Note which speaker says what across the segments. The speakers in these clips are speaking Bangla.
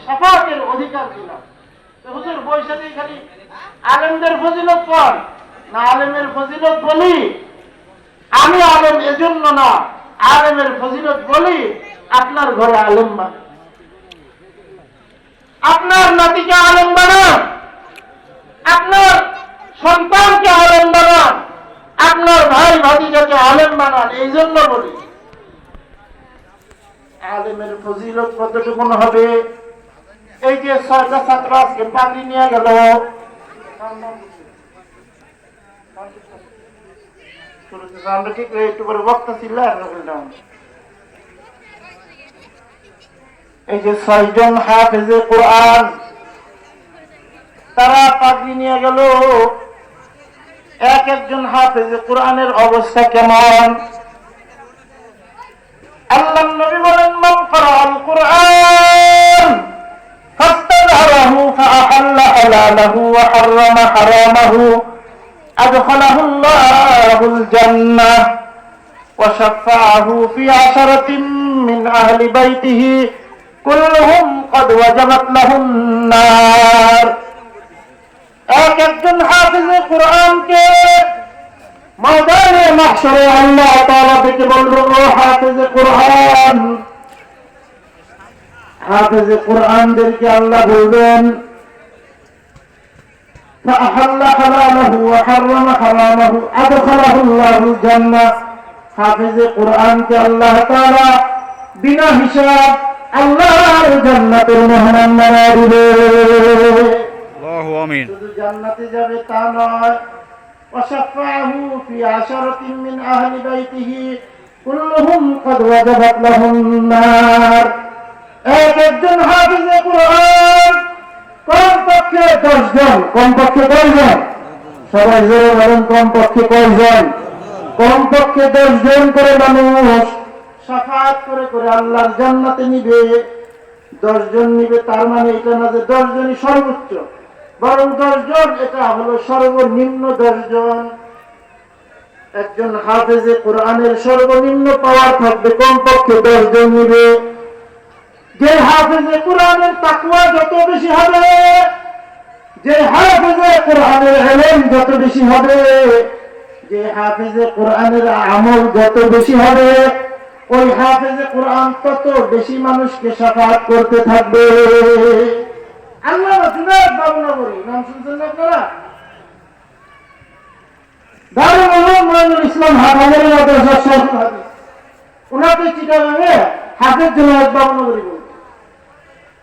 Speaker 1: শাফাতের অধিকার দিলাম। হুজুর বৈশাখী খালি আলেমদের ফজিলত পড় না, আলেমের ফজিলত বলি। আমি আলেম এজন্য না, আলেমের ফজিলত বলি আপনার ঘরে আলেম বানান, আপনার নাতিকে আলেম বানান, আপনার সন্তানকে আলেম বানান, আপনার ভাই ভাতিজাকে আলেম বানান। এই জন্য বলি আলেমের ফজিলত কতটুকুন হবে। এই যে 6টা ছাত্র আজকে পাগড়ি নিয়ে গেল, আমরা ঠিক একটু করে বক্তা ছিল। এই যে 6 জন হাফেজে কোরআন, তারা পাগড়ি নিয়ে গেল। এক একজন হাফেজে কোরআনের অবস্থা কেমন? আল্লাহ নবী বলেন, মান ক্বারাআল কুরআন ফাস্তাযহারাহু ফাআহাল্লা হালালাহু ওয়া হাররামা হারামাহু আদখালাহু আল্লাহুল জান্নাহ ওয়া শাফাআহু ফি 'আশারাতিন মিন আহলি বাইতিহি কুল্লুহুম ক্বাদ ওয়াজাবাত লাহুন নার। এক একজন হাফেজে কোরআনকে ময়দানে মাহশরে আল্লাহ তাআলা থেকে বলল, ও হাফেজে কোরআন। হাফেজে কোরআনদেরকে আল্লাহ বলবেন, ফাআহাল্লা হালালাহু ওয়া হাররামা হারামাহু আদখালাহু আল্লাহুল জান্নাহ। হাফেজে কোরআনকে আল্লাহ তাআলা বিনা হিসাব আল্লাহর জান্নাতের মেহমান বানিয়ে দিবে। আল্লাহু আমিন। শুধু জান্নাতে যাবে তা নয়, وشفعه في 10 من أهل بيته كلهم قد وجبت لهم النار। এক একজন হাফেজে কোরআন কমপক্ষে 10 জন, কমপক্ষে কয়জন? সবাই জোরে বলেন, কমপক্ষে কয়জন? কমপক্ষে 10 জন করে মানুষ শাফাআত করে করে আল্লাহর জান্নাতে নিবে। 10 জন নিবে, তার মানে এটা না যে 10 জনই সর্বোচ্চ, বরং 10 জন এটা হলো সর্বনিম্ন 10 জন। একজন হাফেজে কোরআনের সর্বনিম্ন পাওয়ার থাকবে কমপক্ষে 10 জন নিবে। যে হাফেজে কোরআনের তাকওয়া যত বেশি হবে, যে হাফেজে কোরআনের ইলম যত বেশি হবে, যে হাফেজে কোরআনের আমল যত বেশি হবে, ওই হাফেজে কোরআন তত বেশি মানুষকে শাফাআত করতে থাকবে। আল্লাহ জুনায়েদ বাবুনগরী নাম শুনছেন না আপনারা? দারুল উলুম মুইনুল ইসলাম হাফেজের মাদ্রাসা শেখ হাফেজ, ওনাকে চিটাগাঙ্গে হাফেজ জুনায়েদ বাবুনগরী বলে।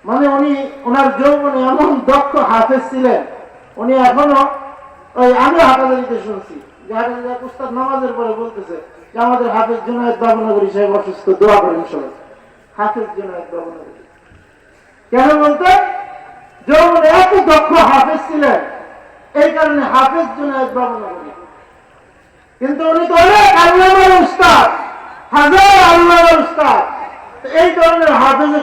Speaker 1: মানে উনি ওনার যৌবনে এমন দক্ষ হাফেজ ছিলেন, উনি এখনো ওই আমি হাটাজারিতে শুনছি যে হাটাজারি উস্তাদ নামাজের পরে বলতেছে যে আমাদের হাফেজ জুনায়েদ বাবুনগরী সাহেব অসুস্থ, দোয়া করেন সবাই। হাফেজ জুনায়েদ বাবুনগরী কেন বলতে? যৌবনে এত দক্ষ হাফেজ ছিলেন, এই কারণে হাফেজ জুনায়েদ বাবুনগরী। কিন্তু উনি তো অনেক আল্লামার উস্তাদ, হাজার আল্লামার উস্তাদ। এই ধরনের হাফেজে